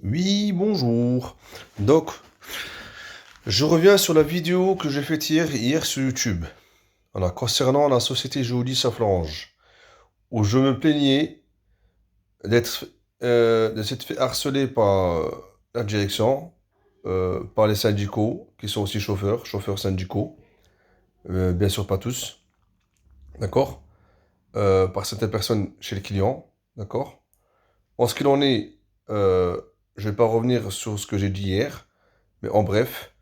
Oui, bonjour. Donc, je reviens sur la vidéo que j'ai faite hier sur YouTube. Voilà, concernant la société Géodis à Florange, où je me plaignais d'être de s'être fait harceler par la direction, par les syndicaux, qui sont aussi chauffeurs syndicaux, bien sûr pas tous, d'accord? Par certaines personnes chez les clients, d'accord? En ce qu'il en est, je vais pas revenir sur ce que j'ai dit hier, mais en bref.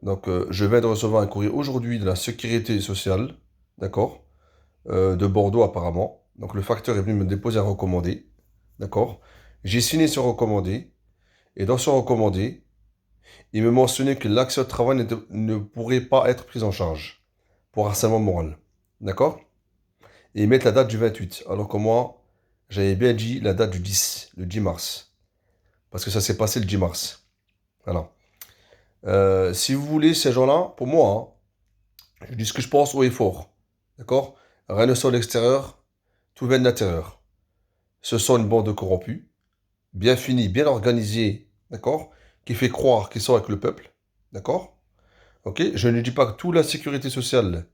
Donc, je viens de recevoir un courrier aujourd'hui de la sécurité sociale, d'accord, de Bordeaux apparemment. Donc, le facteur est venu me déposer un recommandé, d'accord. J'ai signé ce recommandé, et dans ce recommandé, il me mentionnait que l'accès au travail ne pourrait pas être pris en charge pour harcèlement moral, d'accord. Et ils mettent la date du 28, alors que moi, j'avais bien dit la date du 10, le 10 mars, parce que ça s'est passé le 10 mars. Voilà. Si vous voulez, ces gens-là, pour moi, hein, je dis ce que je pense haut et fort. D'accord? Rien ne sort de l'extérieur, tout vient de l'intérieur. Ce sont une bande de corrompus, bien finis, bien organisés, d'accord? Qui fait croire qu'ils sont avec le peuple, d'accord? Ok? Je ne dis pas que toute la sécurité sociale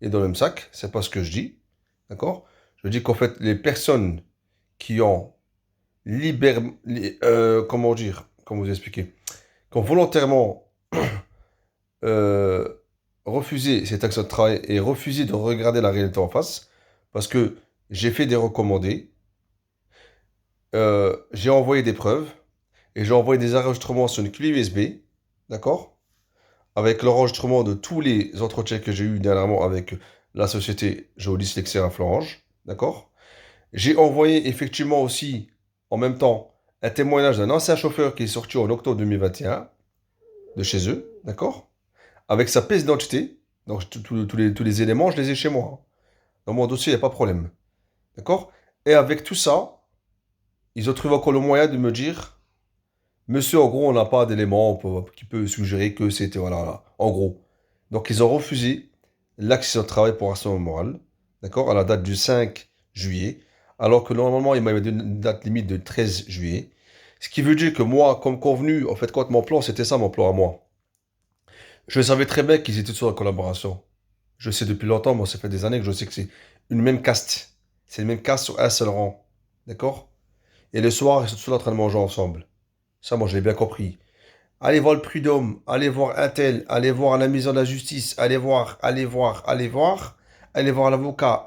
est dans le même sac, c'est pas ce que je dis, d'accord? Je dis qu'en fait, les personnes qui ont comment dire, comment vous expliquer, qui ont volontairement euh, refusé cette action de travail et refusé de regarder la réalité en face, parce que j'ai fait des recommandés, j'ai envoyé des preuves, et j'ai envoyé des enregistrements sur une clé USB, d'accord? Avec l'enregistrement de tous les entretiens que j'ai eu dernièrement avec la société Geodis Lexer à Florange, d'accord? J'ai envoyé effectivement aussi, en même temps, un témoignage d'un ancien chauffeur qui est sorti en octobre 2021 de chez eux, d'accord? Avec sa pièce d'identité, donc tous les éléments, je les ai chez moi, hein. Dans mon dossier, il n'y a pas de problème, d'accord? Et avec tout ça, ils ont trouvé encore le moyen de me dire, monsieur, en gros, on n'a pas d'éléments qui peut suggérer que c'était, voilà, voilà, en gros. Donc, ils ont refusé l'accès au travail pour harcèlement moral, d'accord, à la date du 5 juillet, alors que normalement, ils m'avaient donné une date limite de 13 juillet. Ce qui veut dire que moi, comme convenu, en fait, quand mon plan, c'était ça, mon plan à moi. Je savais très bien qu'ils étaient sur la collaboration. Je sais depuis longtemps, moi, ça fait des années que je sais que c'est une même caste. C'est une même caste sur un seul rang, d'accord? Et le soir, ils sont tous en train de manger ensemble. Ça, moi, je l'ai bien compris. Allez voir le prud'homme, allez voir un tel, allez voir la maison de la justice, allez voir l'avocat,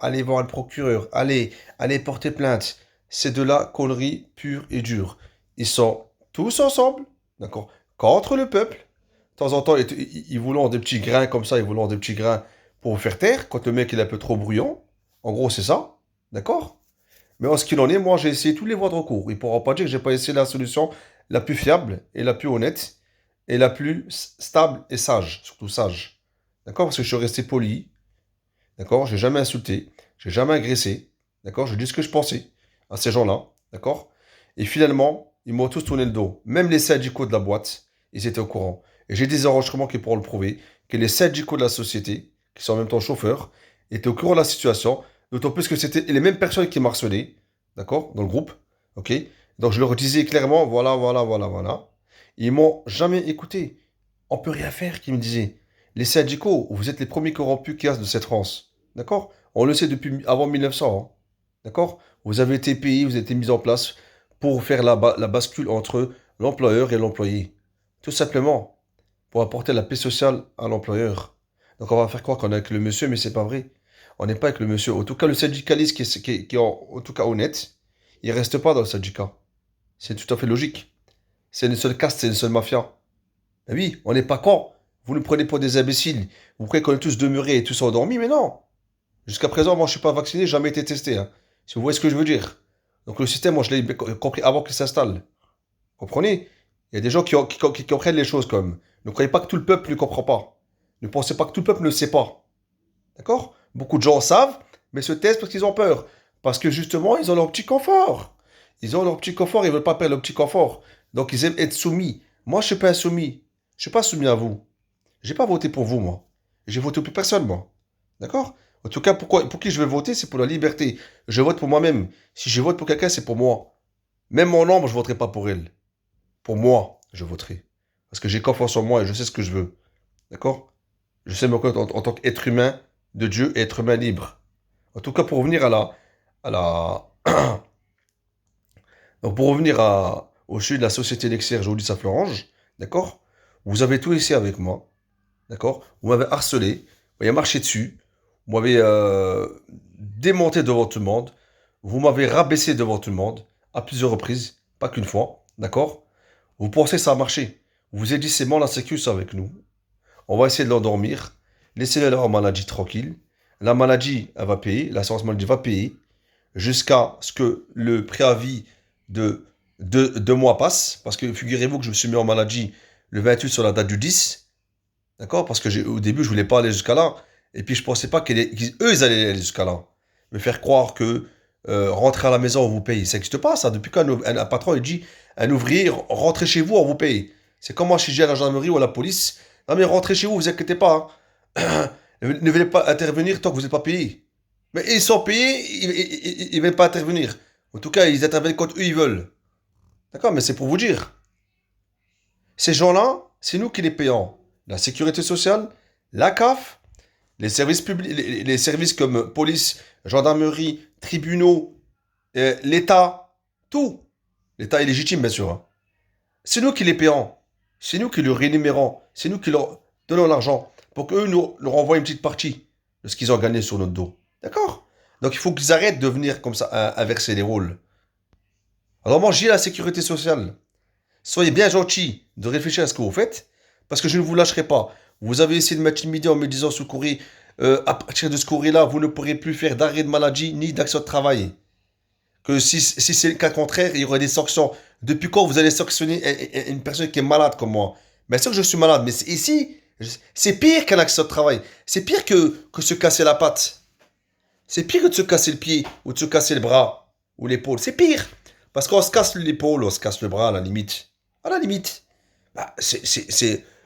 allez voir le procureur, allez porter plainte. C'est de la connerie pure et dure. Ils sont tous ensemble, d'accord, contre le peuple. De temps en temps, ils voulont des petits grains comme ça, ils voulont des petits grains pour vous faire taire, quand le mec il est un peu trop bruyant. En gros, c'est ça, d'accord? Mais en ce qu'il en est, moi, j'ai essayé tous les voies de recours. Il ne pourra pas dire que j'ai pas essayé la solution la plus fiable et la plus honnête et la plus stable et sage, surtout sage. D'accord? Parce que je suis resté poli. D'accord? J'ai jamais insulté. J'ai jamais agressé. D'accord? Je dis ce que je pensais à ces gens-là. D'accord? Et finalement, ils m'ont tous tourné le dos. Même les syndicaux de la boîte, ils étaient au courant. Et j'ai des enregistrements qui pourront le prouver, que les syndicaux de la société, qui sont en même temps chauffeurs, étaient au courant de la situation. D'autant plus que c'était les mêmes personnes qui m'harcelaient. D'accord? Dans le groupe. Ok? Donc je leur disais clairement, voilà, voilà, voilà, voilà. Ils m'ont jamais écouté. On peut rien faire, qu'ils me disaient. Les syndicaux, vous êtes les premiers corrompus qu'il y a de cette France. D'accord? On le sait depuis avant 1900, hein. D'accord? Vous avez été payé, vous avez été mis en place pour faire la bascule entre l'employeur et l'employé. Tout simplement, pour apporter la paix sociale à l'employeur. Donc on va faire croire qu'on est avec le monsieur, mais c'est pas vrai. On n'est pas avec le monsieur. En tout cas, le syndicaliste qui est en tout cas honnête, il reste pas dans le syndicat. C'est tout à fait logique. C'est une seule caste, c'est une seule mafia. Eh oui, on n'est pas con. Vous nous prenez pour des imbéciles. Vous croyez qu'on est tous demeurés et tous endormis, mais non. Jusqu'à présent, moi, je ne suis pas vacciné, jamais été testé, hein. Si vous voyez ce que je veux dire. Donc le système, moi, je l'ai compris avant qu'il s'installe. Comprenez? Il y a des gens qui comprennent les choses comme. Ne croyez pas que tout le peuple ne comprend pas. Ne pensez pas que tout le peuple ne sait pas. D'accord? Beaucoup de gens savent, mais se taisent parce qu'ils ont peur. Parce que justement, ils ont leur petit confort. Ils ont leur petit confort, ils ne veulent pas perdre leur petit confort. Donc ils aiment être soumis. Moi, je ne suis pas insoumis. Je ne suis pas soumis à vous. J'ai pas voté pour vous, moi. J'ai voté pour personne, moi. D'accord? En tout cas, pour qui je vais voter, c'est pour la liberté. Je vote pour moi-même. Si je vote pour quelqu'un, c'est pour moi. Même mon ombre, je voterai pas pour elle. pour moi, je voterai. Parce que j'ai confiance en moi et je sais ce que je veux. D'accord? Je sais me reconnaître en tant qu'être humain de Dieu et être humain libre. En tout cas, pour revenir à la, donc pour revenir au sujet de la société Lexer Jolis à Florange, d'accord? Vous avez tout essayé avec moi, d'accord? Vous m'avez harcelé, vous m'avez marché dessus, vous m'avez démonté devant tout le monde, vous m'avez rabaissé devant tout le monde, à plusieurs reprises, pas qu'une fois, d'accord? Vous pensez que ça a marché. Vous vous êtes dit, c'est bon, la sécu, c'est avec nous. On va essayer de l'endormir. Laissez-le en maladie tranquille. La maladie, elle va payer. L'assurance maladie va payer jusqu'à ce que le préavis de 2 mois passe. Parce que figurez-vous que je me suis mis en maladie le 28 sur la date du 10. D'accord? Parce que au début, je voulais pas aller jusqu'à là. Et puis, je pensais pas qu'eux, ils allaient aller jusqu'à là. Me faire croire que rentrer à la maison, on vous paye. Ça n'existe pas, ça. Depuis qu'un un patron, il dit, un ouvrier, rentrez chez vous, on vous paye. C'est comme moi, si je dis à la gendarmerie ou à la police, non mais rentrez chez vous, vous inquiétez pas, hein. Ne venez pas intervenir tant que vous n'êtes pas payé. Mais ils sont payés, ils ne veulent pas intervenir. En tout cas, ils interviennent quand eux, ils veulent. D'accord? Mais c'est pour vous dire. Ces gens-là, c'est nous qui les payons. La sécurité sociale, la CAF, les services publics, les services comme police, gendarmerie, tribunaux, l'État, tout. L'État est légitime, bien sûr, hein. C'est nous qui les payons. C'est nous qui les rémunérons. C'est nous qui leur donnons l'argent pour qu'eux nous renvoient une petite partie de ce qu'ils ont gagné sur notre dos. D'accord? Donc il faut qu'ils arrêtent de venir comme ça inverser les rôles. Alors moi, j'ai la sécurité sociale. Soyez bien gentils de réfléchir à ce que vous faites, parce que je ne vous lâcherai pas. Vous avez essayé de m'intimider en me disant ce courrier, à partir de ce courrier-là, vous ne pourrez plus faire d'arrêt de maladie ni d'action de travail. Que si c'est le cas contraire, il y aurait des sanctions. Depuis quand vous allez sanctionner une personne qui est malade comme moi? Bien sûr que je suis malade, mais ici, c'est pire qu'un accident de travail. C'est pire que se casser la patte. C'est pire que de se casser le pied ou de se casser le bras ou l'épaule. C'est pire. Parce qu'on se casse l'épaule, on se casse le bras à la limite. À la limite. Bah,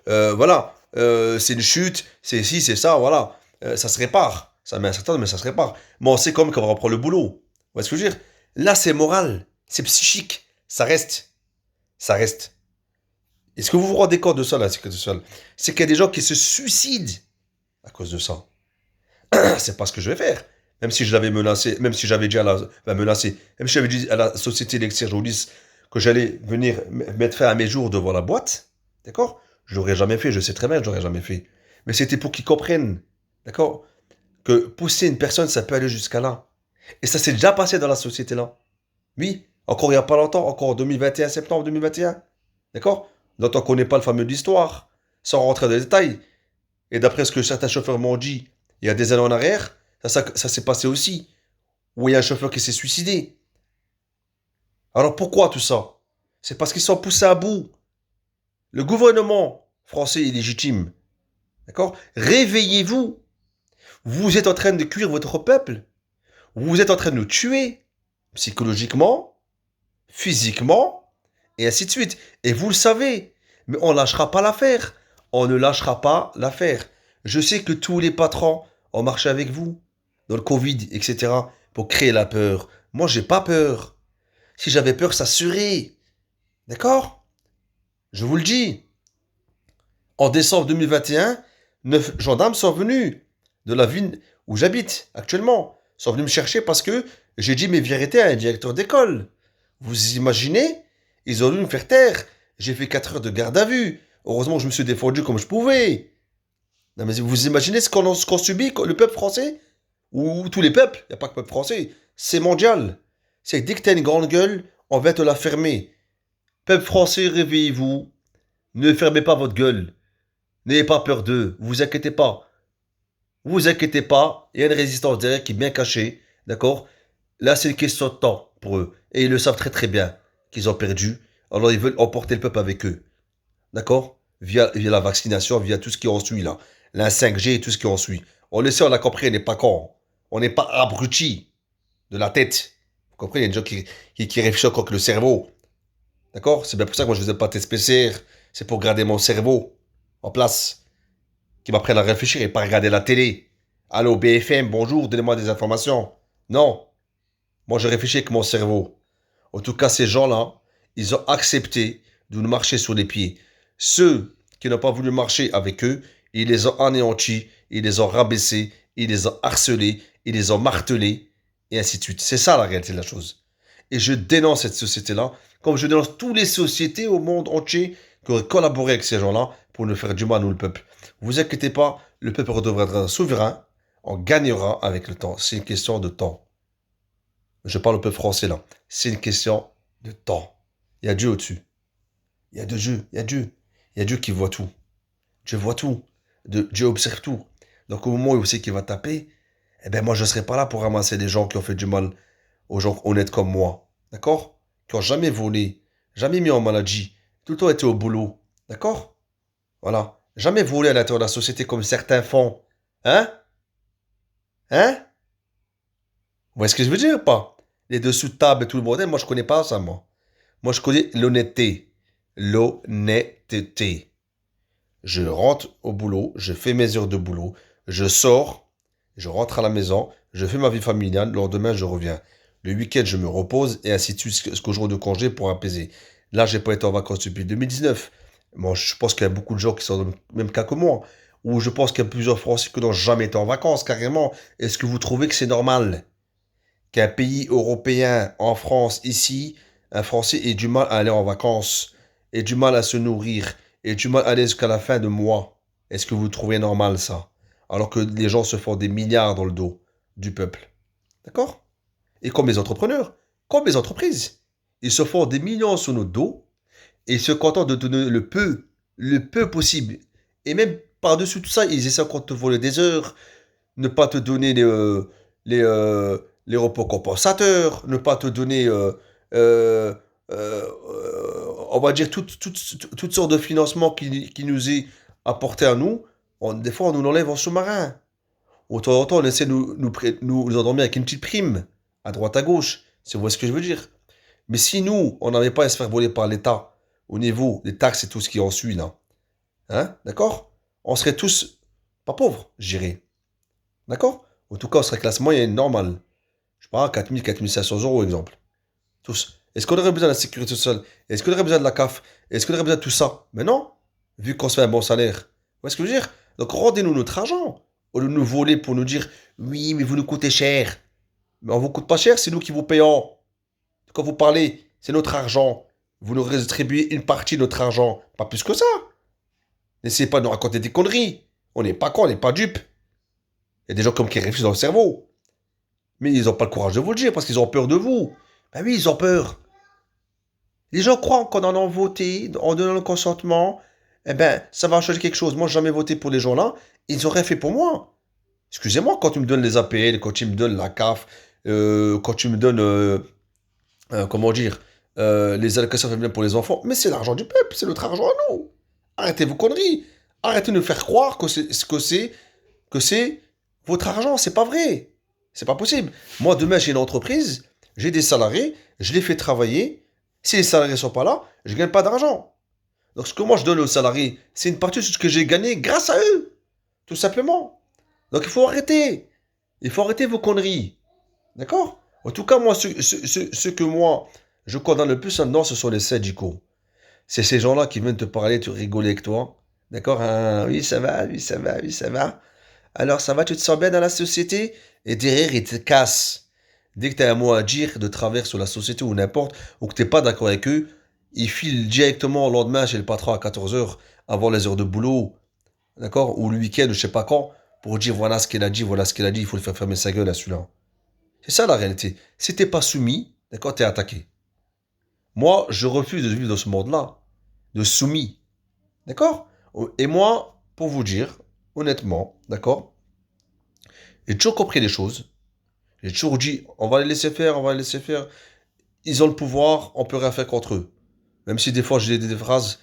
voilà. C'est une chute, c'est ci, c'est ça, voilà. Ça se répare. Ça met un certain temps, mais ça se répare. Mais on sait quand même qu'on va reprendre le boulot. Vous voyez ce que je veux dire? Là, c'est moral. C'est psychique. Ça reste. Ça reste. Est-ce que vous vous rendez compte de ça, la sécurité sociale? C'est qu'il y a des gens qui se suicident à cause de ça. C'est pas ce que je vais faire. Même si je l'avais menacé, même si j'avais dit à la, enfin, menacé, même si j'avais dit à la société Lexir Jolis que j'allais venir mettre fin à mes jours devant la boîte, d'accord? Je l'aurais jamais fait, je sais très bien que je l'aurais jamais fait. Mais c'était pour qu'ils comprennent, d'accord? Que pousser une personne, ça peut aller jusqu'à là. Et ça s'est déjà passé dans la société-là. Oui, encore il n'y a pas longtemps, encore en 2021, septembre 2021. D'accord? Dont on ne connaît pas le fameux d'histoire, sans rentrer dans les détails. Et d'après ce que certains chauffeurs m'ont dit, il y a des années en arrière, ça s'est passé aussi. Où il y a un chauffeur qui s'est suicidé. Alors pourquoi tout ça? C'est parce qu'ils sont poussés à bout. Le gouvernement français est légitime. D'accord? Réveillez-vous. Vous êtes en train de cuire votre peuple. Vous êtes en train de nous tuer. Psychologiquement, physiquement, et ainsi de suite. Et vous le savez. Mais on ne lâchera pas l'affaire. On ne lâchera pas l'affaire. Je sais que tous les patrons ont marché avec vous, dans le Covid, etc., pour créer la peur. Moi, j'ai pas peur. Si j'avais peur, ça serait. D'accord? Je vous le dis. En décembre 2021, 9 gendarmes sont venus de la ville où j'habite actuellement. Ils sont venus me chercher parce que j'ai dit mes vérités à un directeur d'école. Vous imaginez? Ils ont dû me faire taire. J'ai fait 4 heures de garde à vue. Heureusement que je me suis défendu comme je pouvais. Non, mais vous imaginez ce qu'on subit, le peuple français? Ou tous les peuples? Il n'y a pas que le peuple français. C'est mondial. C'est dès que tu as une grande gueule, on va te la fermer. Peuple français, réveillez-vous. Ne fermez pas votre gueule. N'ayez pas peur d'eux. Vous inquiétez pas. Vous inquiétez pas. Il y a une résistance derrière qui est bien cachée. D'accord? Là, c'est une question de temps pour eux. Et ils le savent très très bien qu'ils ont perdu. Alors, ils veulent emporter le peuple avec eux. D'accord? Via la vaccination, via tout ce qui en suit là. La 5G et tout ce qui en suit. On le sait, on l'a compris, on n'est pas con. On n'est pas abruti de la tête. Vous comprenez? Il y a des gens qui réfléchissent encore que le cerveau. D'accord? C'est bien pour ça que moi je faisais pas de test PCR. C'est pour garder mon cerveau en place. Qui m'apprenne à réfléchir et pas regarder la télé. Allô BFM, bonjour, donnez-moi des informations. Non. Moi je réfléchis avec mon cerveau. En tout cas, ces gens-là, ils ont accepté de nous marcher sur les pieds. Ceux qui n'ont pas voulu marcher avec eux, ils les ont anéantis, ils les ont rabaissés, ils les ont harcelés, ils les ont martelés, et ainsi de suite. C'est ça la réalité de la chose. Et je dénonce cette société-là, comme je dénonce toutes les sociétés au monde entier qui auraient collaboré avec ces gens-là pour nous faire du mal, nous, le peuple. Vous inquiétez pas, le peuple redeviendra souverain, on gagnera avec le temps. C'est une question de temps. Je parle au peuple français là. C'est une question de temps. Il y a Dieu au-dessus. Il y a Dieu, il y a Dieu. Il y a Dieu qui voit tout. Dieu voit tout. Dieu observe tout. Donc au moment où il sait qu'il va taper, eh ben moi je ne serai pas là pour ramasser des gens qui ont fait du mal aux gens honnêtes comme moi. D'accord? Qui n'ont jamais volé, jamais mis en maladie, tout le temps été au boulot. D'accord? Voilà. Jamais volé à l'intérieur de la société comme certains font. Hein? Hein? Vous voyez ce que je veux dire ou pas? Les dessous de table et tout le bordel, moi je connais pas ça, moi. Moi je connais l'honnêteté. L'honnêteté. Je rentre au boulot, je fais mes heures de boulot, je sors, je rentre à la maison, je fais ma vie familiale, le lendemain je reviens. Le week-end je me repose et ainsi de suite jusqu'au jour de congé pour apaiser. Là j'ai pas été en vacances depuis 2019. Bon, je pense qu'il y a beaucoup de gens qui sont dans le même cas que moi. Ou je pense qu'il y a plusieurs Français qui n'ont jamais été en vacances, carrément. Est-ce que vous trouvez que c'est normal qu'un pays européen, en France, ici, un Français ait du mal à aller en vacances, ait du mal à se nourrir, ait du mal à aller jusqu'à la fin de mois? Est-ce que vous trouvez normal ça? Alors que les gens se font des milliards dans le dos du peuple. D'accord? Et comme les entrepreneurs, comme les entreprises, ils se font des millions sur notre dos et ils se contentent de donner le peu possible. Et même par-dessus tout ça, ils essaient encore de te voler des heures, ne pas te donner les, euh, les repos compensateurs, ne pas te donner, euh, on va dire, toutes sortes de financements qui nous est apporté à nous. Des fois, on nous l'enlève en sous-marin. De temps en temps, on essaie de nous endormir avec une petite prime, à droite, à gauche. Si vous voyez ce que je veux dire. Mais si nous, on n'avait pas à se faire voler par l'État, au niveau des taxes et tout ce qui en suit, là, hein, d'accord? On serait tous, pas pauvres, je dirais. D'accord? En tout cas, on serait classe moyenne normale. Je sais pas, 4 000, 4 500 euros, exemple. Tous. Est-ce qu'on aurait besoin de la sécurité sociale? Est-ce qu'on aurait besoin de la CAF? Est-ce qu'on aurait besoin de tout ça? Mais non, vu qu'on se fait un bon salaire. Vous voyez ce que je veux dire? Donc rendez-nous notre argent. Au lieu de nous voler pour nous dire, oui, mais vous nous coûtez cher. Mais on vous coûte pas cher, c'est nous qui vous payons. Quand vous parlez, c'est notre argent. Vous nous redistribuez une partie de notre argent. Pas plus que ça. N'essayez pas de nous raconter des conneries. On n'est pas cons, on n'est pas dupes. Il y a des gens comme qui réfléchissent dans le cerveau. Mais ils n'ont pas le courage de vous le dire parce qu'ils ont peur de vous. Ben oui, ils ont peur. Les gens croient qu'en en voté, en donnant le consentement, eh ben, ça va changer quelque chose. Moi, j'ai jamais voté pour les gens-là. Ils n'ont rien fait pour moi. Excusez-moi, quand tu me donnes les APL, quand tu me donnes la CAF, quand tu me donnes, comment dire, les allocations familiales pour les enfants, mais c'est l'argent du peuple, c'est notre argent à nous. Arrêtez vos conneries. Arrêtez de nous faire croire que c'est votre argent. C'est pas vrai. C'est pas possible. Moi, demain, j'ai une entreprise, j'ai des salariés, je les fais travailler. Si les salariés sont pas là, je gagne pas d'argent. Donc, ce que moi je donne aux salariés, c'est une partie de ce que j'ai gagné grâce à eux. Tout simplement. Donc, il faut arrêter. Il faut arrêter vos conneries. D'accord? En tout cas, moi, ce que moi, je condamne le plus là-dedans, ce sont les syndicaux. C'est ces gens-là qui viennent te parler, te rigoler avec toi. D'accord? Hein, oui, ça va, oui, ça va, oui, ça va. Alors, ça va, tu te sens bien dans la société? Et derrière, ils te cassent. Dès que tu as un mot à dire de travers sur la société ou n'importe, ou que tu n'es pas d'accord avec eux, ils filent directement au lendemain chez le patron à 14 heures, avant les heures de boulot, d'accord? Ou le week-end, je sais pas quand, pour dire voilà ce qu'elle a dit, voilà ce qu'elle a dit, il faut le faire fermer sa gueule à celui-là. C'est ça la réalité. Si t'es pas soumis, d'accord, t'es attaqué. Moi, je refuse de vivre dans ce monde-là, de soumis, d'accord? Et moi, pour vous dire, honnêtement, d'accord, j'ai toujours compris les choses. J'ai toujours dit, on va les laisser faire, on va les laisser faire. Ils ont le pouvoir, on peut rien faire contre eux. Même si des fois j'ai dit des phrases,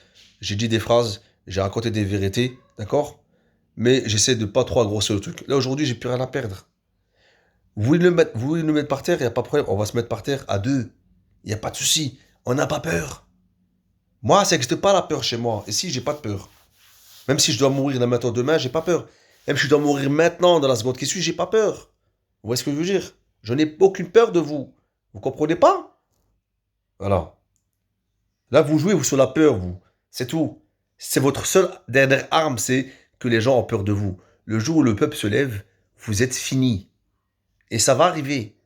j'ai raconté des vérités, d'accord? Mais j'essaie de pas trop grossir le truc. Là aujourd'hui, j'ai plus rien à perdre. Vous voulez nous mettre par terre, il n'y a pas de problème, on va se mettre par terre à deux. Il n'y a pas de souci. On n'a pas peur. Moi, ça n'existe pas la peur chez moi. Et si, j'ai pas de peur. Même si je dois mourir d'un matin demain, j'ai pas peur. Même si je dois mourir maintenant, dans la seconde qui suit, j'ai pas peur. Vous voyez ce que je veux dire? Je n'ai aucune peur de vous. Vous comprenez pas? Voilà. Là, vous jouez vous, sur la peur, vous. C'est tout. C'est votre seule dernière arme, c'est que les gens ont peur de vous. Le jour où le peuple se lève, vous êtes fini. Et ça va arriver.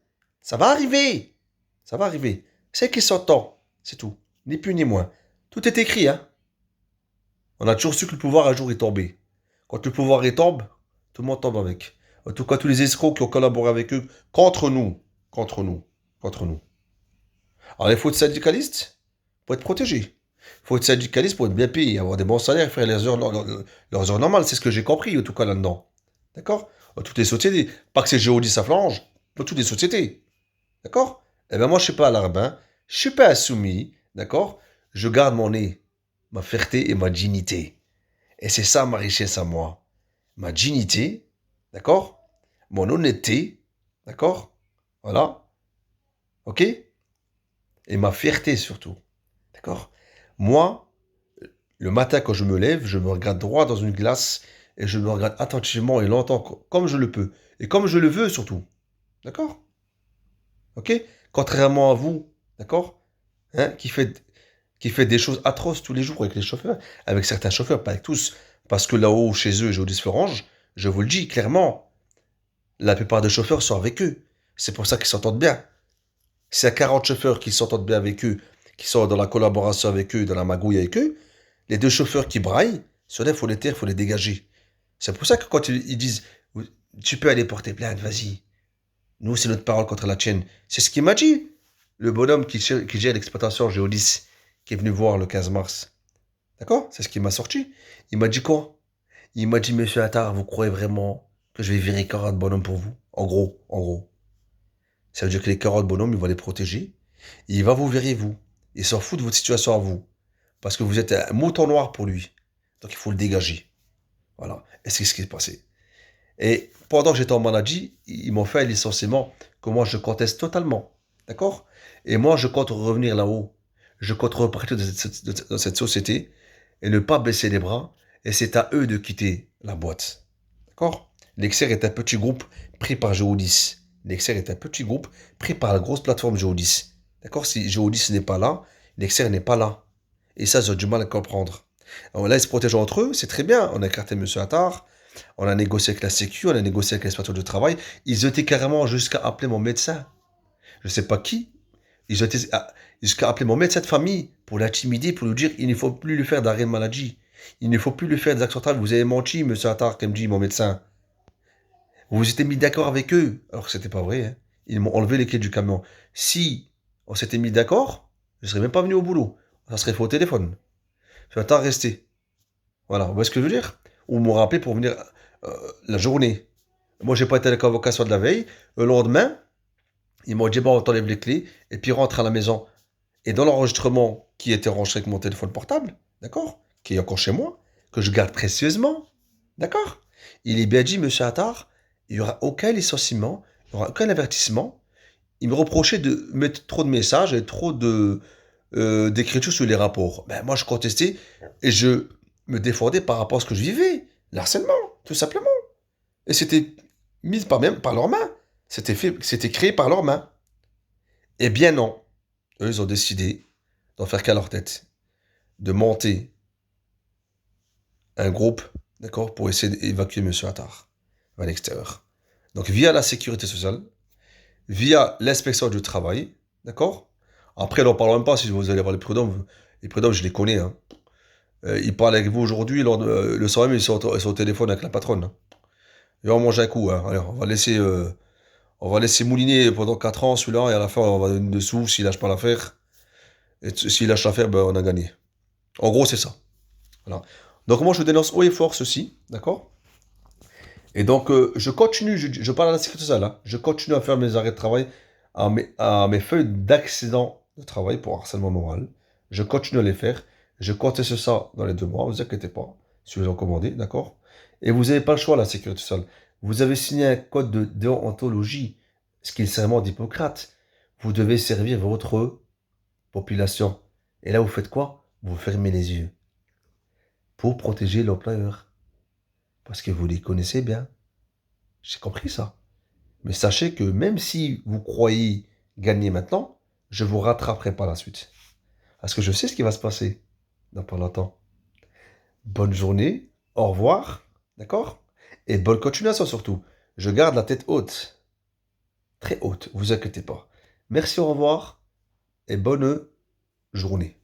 Ça va arriver. Ça va arriver. C'est qui s'entend. C'est tout. Ni plus ni moins. Tout est écrit, hein. On a toujours su que le pouvoir un jour est tombé. Quand le pouvoir est tombé, tout le monde tombe avec. En tout cas, tous les escrocs qui ont collaboré avec eux, contre nous. Contre nous. Contre nous. Alors, il faut être syndicaliste pour être protégé. Il faut être syndicaliste pour être bien payé, avoir des bons salaires, faire leurs heures normales. C'est ce que j'ai compris, en tout cas, là-dedans. D'accord? Dans toutes les sociétés. Pas que c'est Géodis à flange, dans toutes les sociétés. D'accord? Eh bien, moi, je ne suis pas à l'arabin. Je ne suis pas insoumis. D'accord? Je garde mon nez, ma fierté et ma dignité. Et c'est ça ma richesse à moi. Ma dignité, d'accord? Mon honnêteté, d'accord? Voilà. OK? Et ma fierté surtout. D'accord? Moi, le matin quand je me lève, je me regarde droit dans une glace et je me regarde attentivement et longtemps, comme je le peux. Et comme je le veux surtout. D'accord? OK? Contrairement à vous, d'accord? Hein, qui fait des choses atroces tous les jours avec les chauffeurs. Avec certains chauffeurs, pas avec tous. Parce que là-haut, chez eux, j'ai Orange, je vous le dis clairement, la plupart des chauffeurs sont avec eux. C'est pour ça qu'ils s'entendent bien. S'il y a 40 chauffeurs qui s'entendent bien avec eux, qui sont dans la collaboration avec eux, dans la magouille avec eux, les deux chauffeurs qui braillent, ceux-là, il faut les taire, il faut les dégager. C'est pour ça que quand ils disent, tu peux aller porter plainte, vas-y. Nous, c'est notre parole contre la tienne. C'est ce qu'il m'a dit. Le bonhomme qui gère l'exploitation Géodis, qui est venu voir le 15 mars. D'accord? C'est ce qu'il m'a sorti. Il m'a dit quoi? Il m'a dit, monsieur Attar, vous croyez vraiment que je vais virer 40 bonhommes pour vous? En gros, en gros. Ça veut dire que les 40 bonhommes, il va les protéger. Et il va vous virer, vous. Il s'en fout de votre situation à vous. Parce que vous êtes un mouton noir pour lui. Donc il faut le dégager. Voilà. Et c'est ce qui s'est passé. Et pendant que j'étais en maladie, ils m'ont fait un licenciement que moi je conteste totalement. D'accord? Et moi je compte revenir là-haut. Je compte repartir de cette société et ne pas baisser les bras. Et c'est à eux de quitter la boîte. D'accord? Lexer est un petit groupe pris par Geodis. Lexer est un petit groupe pris par la grosse plateforme Geodis. D'accord? Si Geodis n'est pas là, Lexer n'est pas là. Et ça, j'ai du mal à comprendre. Alors là, ils se protègent entre eux, c'est très bien. On a écarté M. Attard, on a négocié avec la Sécu, on a négocié avec l'inspecteur du travail. Ils étaient carrément jusqu'à appeler mon médecin. Je ne sais pas qui. Ils étaient jusqu'à appeler mon médecin de famille pour l'intimider, pour lui dire il ne faut plus lui faire d'arrêt de maladie. Il ne faut plus lui faire des actions de travail. Vous avez menti, M. Attard, comme dit mon médecin. Vous vous étiez mis d'accord avec eux, alors que c'était pas vrai. Hein. Ils m'ont enlevé les clés du camion. Si on s'était mis d'accord, je serais même pas venu au boulot. Ça serait fait au téléphone. Je vais rester. Voilà, vous voyez ce que je veux dire? Ou me rappeler pour venir la journée. Moi, j'ai pas été à la convocation de la veille. Le lendemain, ils m'ont dit, bon, on t'enlève les clés, et puis rentre à la maison. Et dans l'enregistrement qui était enregistré avec mon téléphone portable, d'accord? Qui est encore chez moi, que je garde précieusement, d'accord? Il est bien dit, monsieur Attard, il n'y aura aucun licenciement, il n'y aura aucun avertissement. Il me reprochait de mettre trop de messages et trop d'écriture sur les rapports. Ben, moi, je contestais et je me défendais par rapport à ce que je vivais. L'harcèlement, tout simplement. Et c'était mis par leurs mains. C'était créé par leurs mains. Eh bien non. Eux, ils ont décidé d'en faire qu'à leur tête. De monter un groupe, d'accord, pour essayer d'évacuer M. Attard à l'extérieur. Donc via la sécurité sociale, via l'inspection du travail, d'accord. Après, n'en parlons même pas si vous allez voir les prud'hommes. Les prud'hommes, je les connais. Hein. Ils parlent avec vous aujourd'hui, le soir même, ils sont au téléphone avec la patronne. Hein. Et on mange un coup. Hein. Alors, on va laisser mouliner pendant 4 ans celui-là, et à la fin, on va donner dessous s'il lâche pas l'affaire. Et s'il lâche l'affaire, ben, on a gagné. En gros, c'est ça. Voilà. Donc, moi, je dénonce haut et fort ceci, d'accord. Et donc, je continue, je parle à la sécurité sociale, hein. Je continue à faire mes arrêts de travail, à mes feuilles d'accident de travail pour harcèlement moral. Je continue à les faire. Je conteste ça dans les 2 mois, ne vous inquiétez pas, si vous en commandez, d'accord. Et vous n'avez pas le choix, la sécurité sociale. Vous avez signé un code de déontologie, ce qui est le serment d'Hippocrate. Vous devez servir votre population. Et là, vous faites quoi? Vous fermez les yeux pour protéger l'employeur. Parce que vous les connaissez bien. J'ai compris ça. Mais sachez que même si vous croyez gagner maintenant, je vous rattraperai par la suite. Parce que je sais ce qui va se passer dans pas longtemps. Bonne journée, au revoir, d'accord? Et bonne continuation surtout. Je garde la tête haute, très haute, vous inquiétez pas. Merci, au revoir et bonne journée.